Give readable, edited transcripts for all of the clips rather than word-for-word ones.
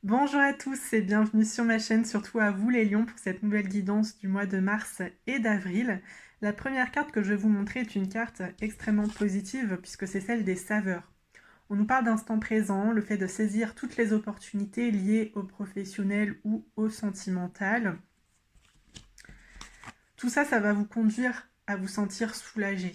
Bonjour à tous et bienvenue sur ma chaîne, surtout à vous les lions pour cette nouvelle guidance du mois de mars et d'avril. La première carte que je vais vous montrer est une carte extrêmement positive puisque c'est celle des saveurs. On nous parle d'instant présent, le fait de saisir toutes les opportunités liées au professionnel ou au sentimental. Tout ça, ça va vous conduire à vous sentir soulagé,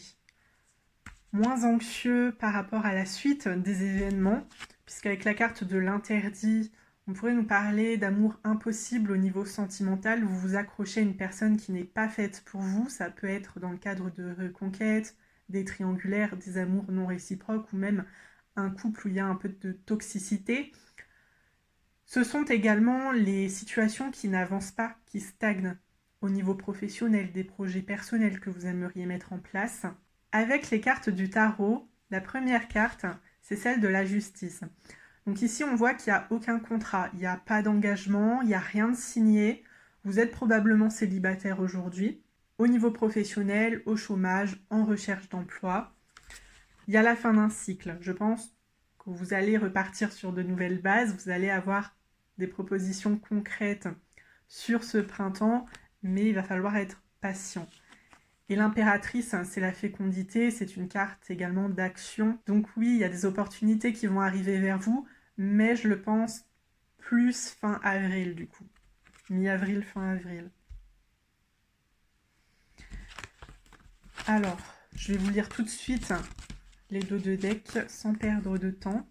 moins anxieux par rapport à la suite des événements, puisqu'avec la carte de l'interdit, on pourrait nous parler d'amour impossible au niveau sentimental. Vous vous accrochez à une personne qui n'est pas faite pour vous. Ça peut être dans le cadre de reconquêtes, des triangulaires, des amours non réciproques ou même un couple où il y a un peu de toxicité. Ce sont également les situations qui n'avancent pas, qui stagnent au niveau professionnel, des projets personnels que vous aimeriez mettre en place. Avec les cartes du tarot, la première carte, c'est celle de la justice. Donc ici, on voit qu'il n'y a aucun contrat, il n'y a pas d'engagement, il n'y a rien de signé. Vous êtes probablement célibataire aujourd'hui, au niveau professionnel, au chômage, en recherche d'emploi. Il y a la fin d'un cycle. Je pense que vous allez repartir sur de nouvelles bases, vous allez avoir des propositions concrètes sur ce printemps, mais il va falloir être patient. Et l'impératrice, c'est la fécondité, c'est une carte également d'action. Donc oui, il y a des opportunités qui vont arriver vers vous, mais je le pense plus fin avril du coup. Mi-avril, fin avril. Alors, je vais vous lire tout de suite les deux de deck sans perdre de temps.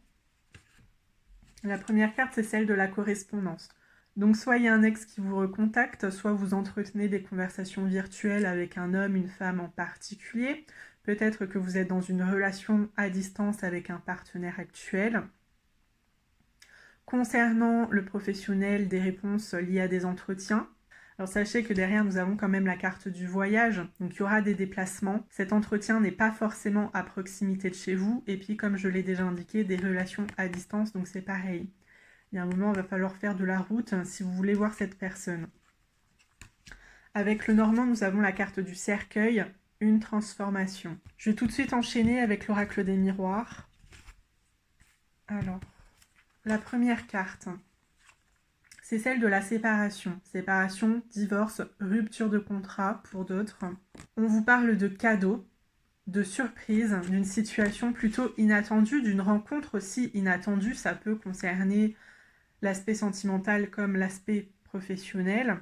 La première carte, c'est celle de la correspondance. Donc soit il y a un ex qui vous recontacte, soit vous entretenez des conversations virtuelles avec un homme, une femme en particulier. Peut-être que vous êtes dans une relation à distance avec un partenaire actuel. Concernant le professionnel, des réponses liées à des entretiens. Alors sachez que derrière nous avons quand même la carte du voyage, donc il y aura des déplacements. Cet entretien n'est pas forcément à proximité de chez vous, et puis comme je l'ai déjà indiqué, des relations à distance, donc c'est pareil. Il y a un moment, il va falloir faire de la route si vous voulez voir cette personne. Avec le normand, nous avons la carte du cercueil, une transformation. Je vais tout de suite enchaîner avec l'oracle des miroirs. Alors, la première carte, c'est celle de la séparation. Séparation, divorce, rupture de contrat pour d'autres. On vous parle de cadeaux, de surprise, d'une situation plutôt inattendue, d'une rencontre aussi inattendue. Ça peut concerner l'aspect sentimental comme l'aspect professionnel.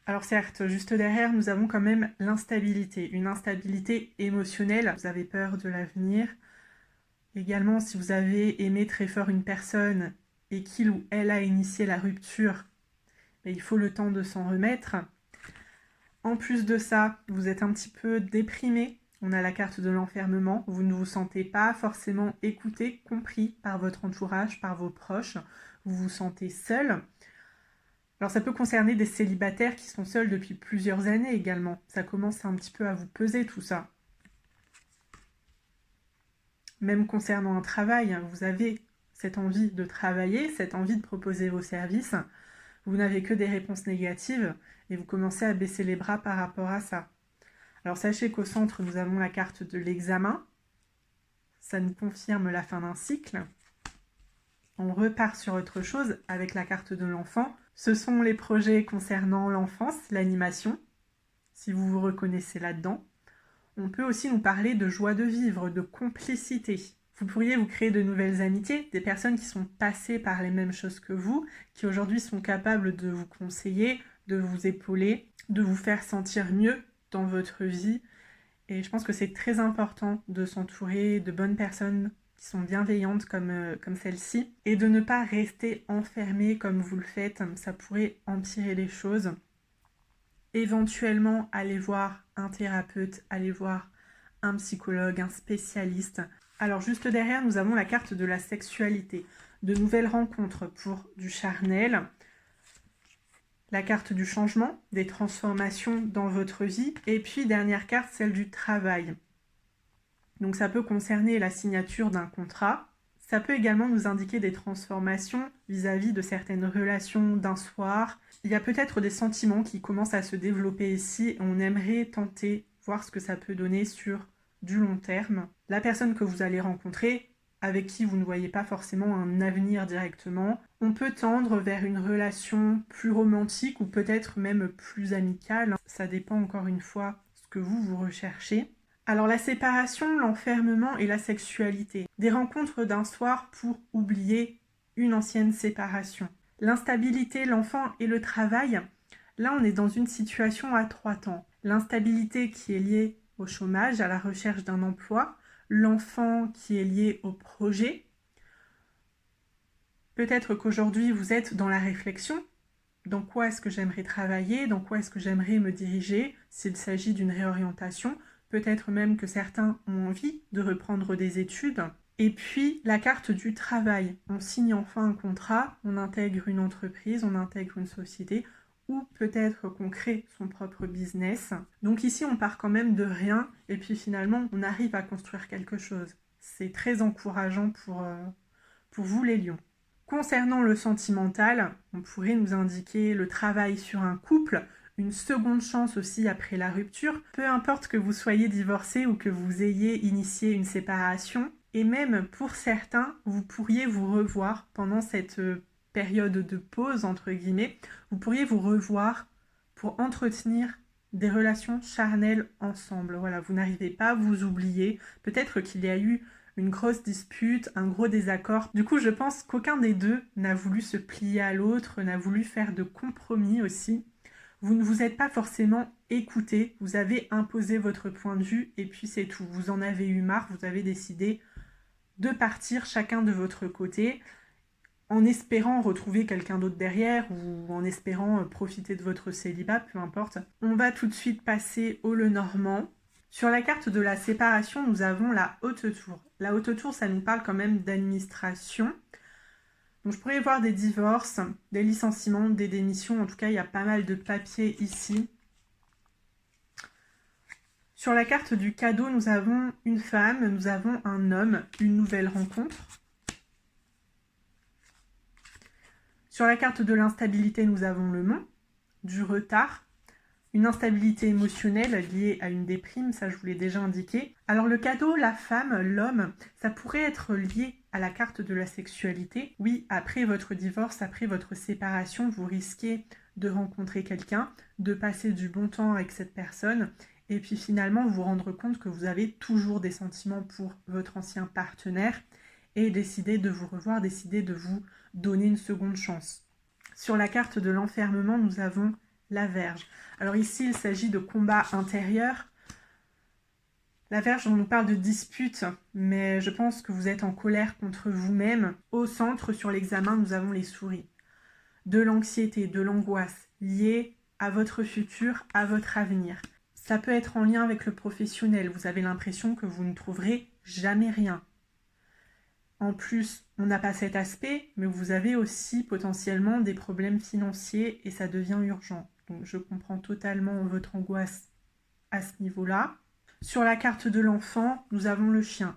Alors certes, juste derrière, nous avons quand même l'instabilité, une instabilité émotionnelle. Vous avez peur de l'avenir. Également, si vous avez aimé très fort une personne et qu'il ou elle a initié la rupture, il faut le temps de s'en remettre. En plus de ça, vous êtes un petit peu déprimé. On a la carte de l'enfermement. Vous ne vous sentez pas forcément écouté, compris par votre entourage, par vos proches. Vous vous sentez seul. Alors ça peut concerner des célibataires qui sont seuls depuis plusieurs années également. Ça commence un petit peu à vous peser tout ça. Même concernant un travail, vous avez cette envie de travailler, cette envie de proposer vos services. Vous n'avez que des réponses négatives et vous commencez à baisser les bras par rapport à ça. Alors sachez qu'au centre, nous avons la carte de l'examen. Ça nous confirme la fin d'un cycle. On repart sur autre chose avec la carte de l'enfant. Ce sont les projets concernant l'enfance, l'animation, si vous vous reconnaissez là-dedans. On peut aussi nous parler de joie de vivre, de complicité. Vous pourriez vous créer de nouvelles amitiés, des personnes qui sont passées par les mêmes choses que vous, qui aujourd'hui sont capables de vous conseiller, de vous épauler, de vous faire sentir mieux dans votre vie. Et je pense que c'est très important de s'entourer de bonnes personnes qui sont bienveillantes comme celle-ci et de ne pas rester enfermé comme vous le faites. Ça pourrait empirer les choses. Éventuellement, aller voir un thérapeute, aller voir un psychologue, un spécialiste. Alors juste derrière, nous avons la carte de la sexualité. De nouvelles rencontres pour du charnel. La carte du changement, des transformations dans votre vie. Et puis, dernière carte, celle du travail. Donc ça peut concerner la signature d'un contrat. Ça peut également nous indiquer des transformations vis-à-vis de certaines relations d'un soir. Il y a peut-être des sentiments qui commencent à se développer ici et on aimerait tenter, voir ce que ça peut donner sur du long terme. La personne que vous allez rencontrer avec qui vous ne voyez pas forcément un avenir directement. On peut tendre vers une relation plus romantique ou peut-être même plus amicale. Ça dépend encore une fois ce que vous recherchez. Alors la séparation, l'enfermement et la sexualité. Des rencontres d'un soir pour oublier une ancienne séparation. L'instabilité, l'enfant et le travail. Là, on est dans une situation à 3 temps. L'instabilité qui est liée au chômage, à la recherche d'un emploi. L'enfant qui est lié au projet. Peut-être qu'aujourd'hui, vous êtes dans la réflexion. Dans quoi est-ce que j'aimerais travailler? Dans quoi est-ce que j'aimerais me diriger s'il s'agit d'une réorientation? Peut-être même que certains ont envie de reprendre des études. Et puis, la carte du travail. On signe enfin un contrat, on intègre une entreprise, on intègre une société, ou peut-être qu'on crée son propre business. Donc ici, on part quand même de rien, et puis finalement, on arrive à construire quelque chose. C'est très encourageant pour vous, les lions. Concernant le sentimental, on pourrait nous indiquer le travail sur un couple, une seconde chance aussi après la rupture. Peu importe que vous soyez divorcé ou que vous ayez initié une séparation, et même pour certains, vous pourriez vous revoir pendant cette période de pause, entre guillemets, vous pourriez vous revoir pour entretenir des relations charnelles ensemble. Voilà, vous n'arrivez pas à vous oublier. Peut-être qu'il y a eu une grosse dispute, un gros désaccord. Du coup, je pense qu'aucun des deux n'a voulu se plier à l'autre, n'a voulu faire de compromis aussi. Vous ne vous êtes pas forcément écouté, vous avez imposé votre point de vue et puis c'est tout. Vous en avez eu marre, vous avez décidé de partir chacun de votre côté en espérant retrouver quelqu'un d'autre derrière ou en espérant profiter de votre célibat, peu importe. On va tout de suite passer au Lenormand. Sur la carte de la séparation, nous avons la haute tour. La haute tour, ça nous parle quand même d'administration. Donc je pourrais voir des divorces, des licenciements, des démissions. En tout cas, il y a pas mal de papiers ici. Sur la carte du cadeau, nous avons une femme, nous avons un homme, une nouvelle rencontre. Sur la carte de l'instabilité, nous avons le mont, du retard, une instabilité émotionnelle liée à une déprime, ça je vous l'ai déjà indiqué. Alors le cadeau, la femme, l'homme, ça pourrait être lié à la carte de la sexualité. Oui, après votre divorce, après votre séparation, vous risquez de rencontrer quelqu'un, de passer du bon temps avec cette personne, et puis finalement vous rendre compte que vous avez toujours des sentiments pour votre ancien partenaire, et décider de vous revoir, décider de vous donner une seconde chance. Sur la carte de l'enfermement, nous avons la Vierge. Alors ici, il s'agit de combats intérieurs. La Vierge, on nous parle de dispute, mais je pense que vous êtes en colère contre vous-même. Au centre, sur l'examen, nous avons les souris. De l'anxiété, de l'angoisse liée à votre futur, à votre avenir. Ça peut être en lien avec le professionnel. Vous avez l'impression que vous ne trouverez jamais rien. En plus, on n'a pas cet aspect, mais vous avez aussi potentiellement des problèmes financiers et ça devient urgent. Donc je comprends totalement votre angoisse à ce niveau-là. Sur la carte de l'enfant, nous avons le chien.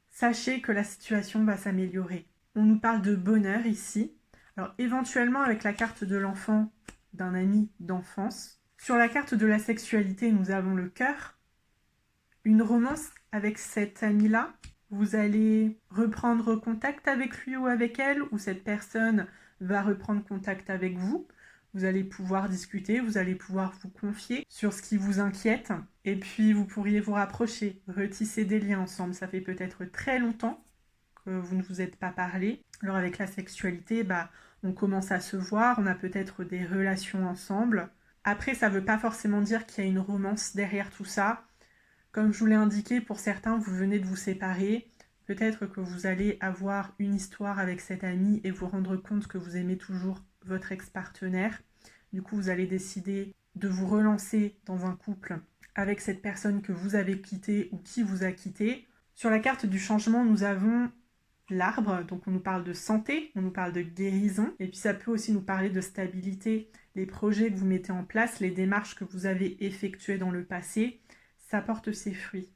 Sachez que la situation va s'améliorer. On nous parle de bonheur ici. Alors éventuellement avec la carte de l'enfant d'un ami d'enfance. Sur la carte de la sexualité, nous avons le cœur. Une romance avec cet ami-là. Vous allez reprendre contact avec lui ou avec elle, ou cette personne va reprendre contact avec vous. Vous allez pouvoir discuter, vous allez pouvoir vous confier sur ce qui vous inquiète, et puis vous pourriez vous rapprocher, retisser des liens ensemble. Ça fait peut-être très longtemps que vous ne vous êtes pas parlé. Alors avec la sexualité, on commence à se voir, on a peut-être des relations ensemble. Après, ça ne veut pas forcément dire qu'il y a une romance derrière tout ça. Comme je vous l'ai indiqué, pour certains, vous venez de vous séparer. Peut-être que vous allez avoir une histoire avec cet ami et vous rendre compte que vous aimez toujours votre ex-partenaire. Du coup, vous allez décider de vous relancer dans un couple avec cette personne que vous avez quittée ou qui vous a quitté. Sur la carte du changement, nous avons l'arbre. Donc on nous parle de santé, on nous parle de guérison. Et puis ça peut aussi nous parler de stabilité. Les projets que vous mettez en place, les démarches que vous avez effectuées dans le passé, ça porte ses fruits.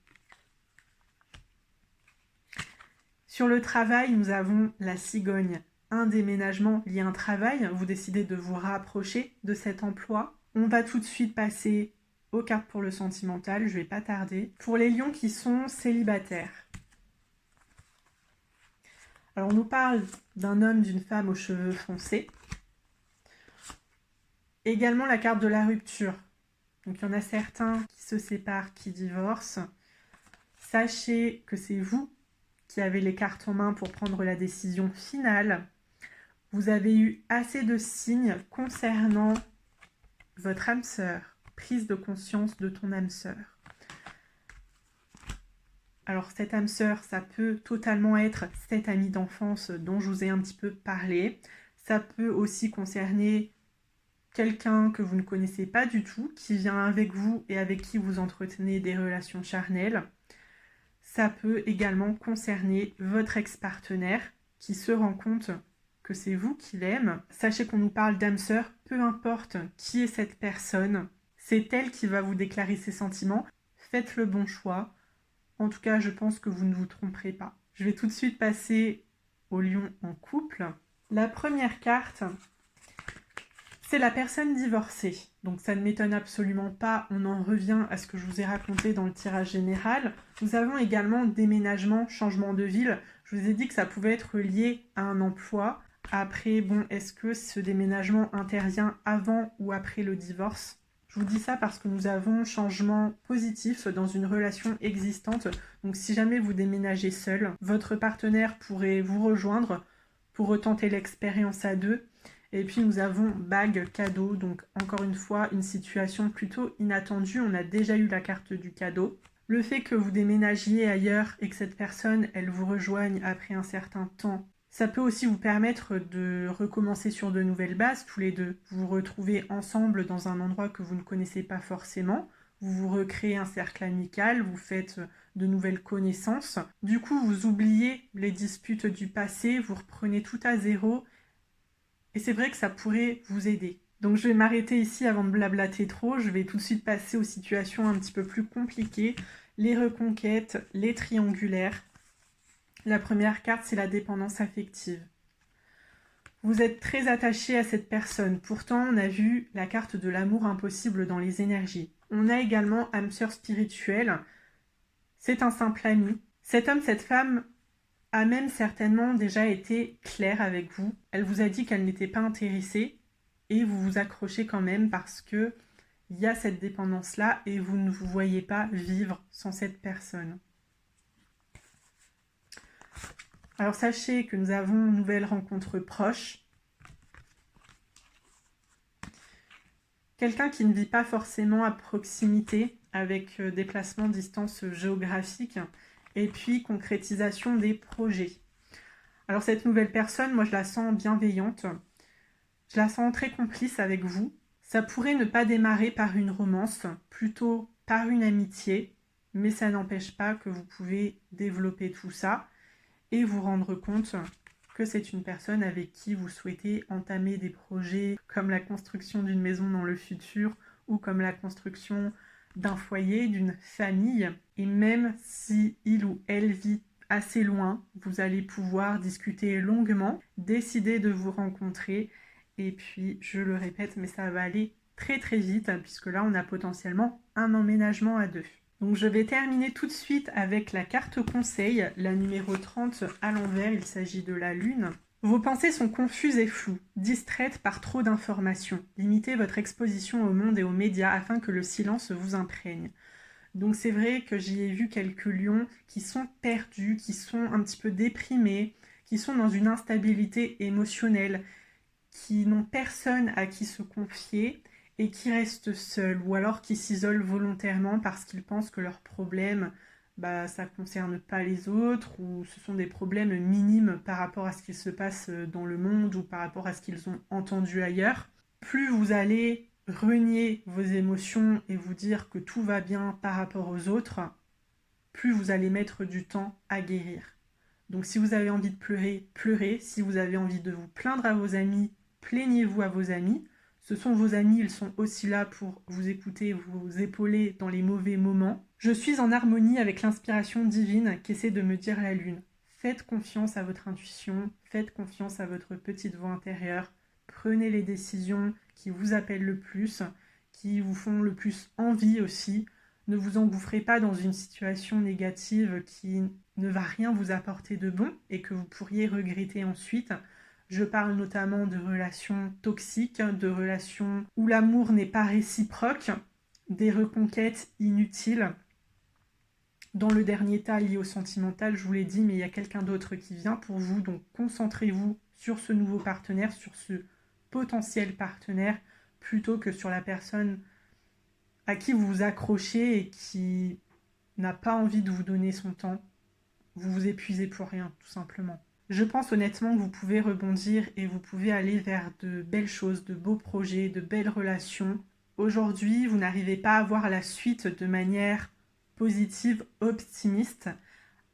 Sur le travail, nous avons la cigogne. Un déménagement lié à un travail, vous décidez de vous rapprocher de cet emploi. On va tout de suite passer aux cartes pour le sentimental, je ne vais pas tarder. Pour les lions qui sont célibataires. Alors on nous parle d'un homme, d'une femme aux cheveux foncés. Également la carte de la rupture. Donc il y en a certains qui se séparent, qui divorcent. Sachez que c'est vous qui avez les cartes en main pour prendre la décision finale. Vous avez eu assez de signes concernant votre âme sœur. Prise de conscience de ton âme sœur. Alors cette âme sœur, ça peut totalement être cette amie d'enfance dont je vous ai un petit peu parlé. Ça peut aussi concerner quelqu'un que vous ne connaissez pas du tout, qui vient avec vous et avec qui vous entretenez des relations charnelles. Ça peut également concerner votre ex-partenaire qui se rend compte que c'est vous qui l'aime. Sachez qu'on nous parle d'âme sœur, peu importe qui est cette personne, c'est elle qui va vous déclarer ses sentiments. Faites le bon choix. En tout cas, je pense que vous ne vous tromperez pas. Je vais tout de suite passer au lion en couple. La première carte, c'est la personne divorcée. Donc ça ne m'étonne absolument pas, on en revient à ce que je vous ai raconté dans le tirage général. Nous avons également déménagement, changement de ville. Je vous ai dit que ça pouvait être lié à un emploi. Après, bon, est-ce que ce déménagement intervient avant ou après le divorce ? Je vous dis ça parce que nous avons changement positif dans une relation existante. Donc si jamais vous déménagez seul, votre partenaire pourrait vous rejoindre pour retenter l'expérience à deux. Et puis nous avons bague, cadeau, donc encore une fois une situation plutôt inattendue. On a déjà eu la carte du cadeau. Le fait que vous déménagiez ailleurs et que cette personne, elle vous rejoigne après un certain temps, ça peut aussi vous permettre de recommencer sur de nouvelles bases, tous les deux. Vous vous retrouvez ensemble dans un endroit que vous ne connaissez pas forcément. Vous vous recréez un cercle amical, vous faites de nouvelles connaissances. Du coup, vous oubliez les disputes du passé, vous reprenez tout à zéro. Et c'est vrai que ça pourrait vous aider. Donc je vais m'arrêter ici avant de blablater trop. Je vais tout de suite passer aux situations un petit peu plus compliquées. Les reconquêtes, les triangulaires. La première carte, c'est la dépendance affective. Vous êtes très attaché à cette personne. Pourtant, on a vu la carte de l'amour impossible dans les énergies. On a également âme sœur spirituelle. C'est un simple ami. Cet homme, cette femme a même certainement déjà été claire avec vous. Elle vous a dit qu'elle n'était pas intéressée et vous vous accrochez quand même parce que il y a cette dépendance-là et vous ne vous voyez pas vivre sans cette personne. Alors sachez que nous avons une nouvelle rencontre proche. Quelqu'un qui ne vit pas forcément à proximité avec déplacement, distance géographique et puis concrétisation des projets. Alors cette nouvelle personne, moi je la sens bienveillante, je la sens très complice avec vous. Ça pourrait ne pas démarrer par une romance, plutôt par une amitié, mais ça n'empêche pas que vous pouvez développer tout ça et vous rendre compte que c'est une personne avec qui vous souhaitez entamer des projets comme la construction d'une maison dans le futur ou comme la construction d'un foyer, d'une famille. Et même si il ou elle vit assez loin, vous allez pouvoir discuter longuement, décider de vous rencontrer. Et puis, je le répète, mais ça va aller très très vite puisque là, on a potentiellement un emménagement à deux. Donc je vais terminer tout de suite avec la carte conseil, la numéro 30 à l'envers, il s'agit de la lune. Vos pensées sont confuses et floues, distraites par trop d'informations. Limitez votre exposition au monde et aux médias afin que le silence vous imprègne. Donc c'est vrai que j'y ai vu quelques lions qui sont perdus, qui sont un petit peu déprimés, qui sont dans une instabilité émotionnelle, qui n'ont personne à qui se confier et qui restent seuls ou alors qui s'isolent volontairement parce qu'ils pensent que leurs problèmes, ça ne concerne pas les autres ou ce sont des problèmes minimes par rapport à ce qu'il se passe dans le monde ou par rapport à ce qu'ils ont entendu ailleurs. Plus vous allez renier vos émotions et vous dire que tout va bien par rapport aux autres, plus vous allez mettre du temps à guérir. Donc si vous avez envie de pleurer, pleurez. Si vous avez envie de vous plaindre à vos amis, plaignez-vous à vos amis. Ce sont vos amis, ils sont aussi là pour vous écouter, vous épauler dans les mauvais moments. Je suis en harmonie avec l'inspiration divine qu'essaie de me dire la lune. Faites confiance à votre intuition, faites confiance à votre petite voix intérieure. Prenez les décisions qui vous appellent le plus, qui vous font le plus envie aussi. Ne vous engouffrez pas dans une situation négative qui ne va rien vous apporter de bon et que vous pourriez regretter ensuite. Je parle notamment de relations toxiques, de relations où l'amour n'est pas réciproque, des reconquêtes inutiles. Dans le dernier tas lié au sentimental, je vous l'ai dit, mais il y a quelqu'un d'autre qui vient pour vous, donc concentrez-vous sur ce nouveau partenaire, sur ce potentiel partenaire, plutôt que sur la personne à qui vous vous accrochez et qui n'a pas envie de vous donner son temps. Vous vous épuisez pour rien, tout simplement. Je pense honnêtement que vous pouvez rebondir et vous pouvez aller vers de belles choses, de beaux projets, de belles relations. Aujourd'hui, vous n'arrivez pas à voir la suite de manière positive, optimiste,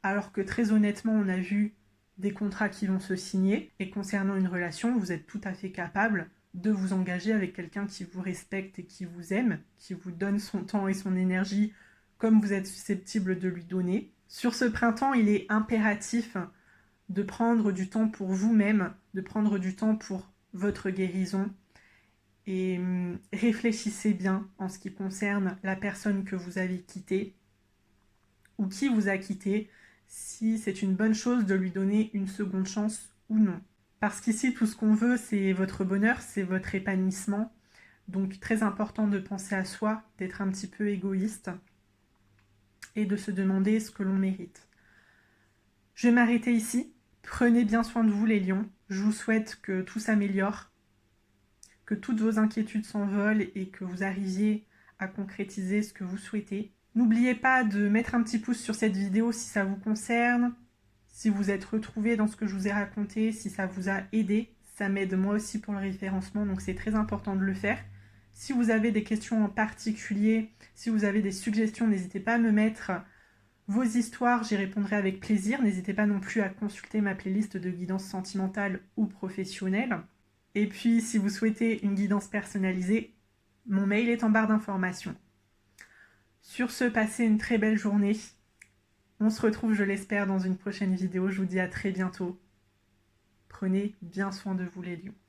alors que très honnêtement, on a vu des contrats qui vont se signer et concernant une relation, vous êtes tout à fait capable de vous engager avec quelqu'un qui vous respecte et qui vous aime, qui vous donne son temps et son énergie comme vous êtes susceptible de lui donner. Sur ce printemps, il est impératif de prendre du temps pour vous-même, de prendre du temps pour votre guérison et réfléchissez bien en ce qui concerne la personne que vous avez quittée ou qui vous a quitté, si c'est une bonne chose de lui donner une seconde chance ou non. Parce qu'ici, tout ce qu'on veut, c'est votre bonheur, c'est votre épanouissement. Donc très important de penser à soi, d'être un petit peu égoïste et de se demander ce que l'on mérite. Je vais m'arrêter ici. Prenez bien soin de vous les lions. Je vous souhaite que tout s'améliore, que toutes vos inquiétudes s'envolent et que vous arriviez à concrétiser ce que vous souhaitez. N'oubliez pas de mettre un petit pouce sur cette vidéo si ça vous concerne, si vous êtes retrouvé dans ce que je vous ai raconté, si ça vous a aidé. Ça m'aide moi aussi pour le référencement, donc c'est très important de le faire. Si vous avez des questions en particulier, si vous avez des suggestions, n'hésitez pas à me mettre vos histoires, j'y répondrai avec plaisir. N'hésitez pas non plus à consulter ma playlist de guidance sentimentale ou professionnelle. Et puis, si vous souhaitez une guidance personnalisée, mon mail est en barre d'informations. Sur ce, passez une très belle journée. On se retrouve, je l'espère, dans une prochaine vidéo. Je vous dis à très bientôt. Prenez bien soin de vous les lions.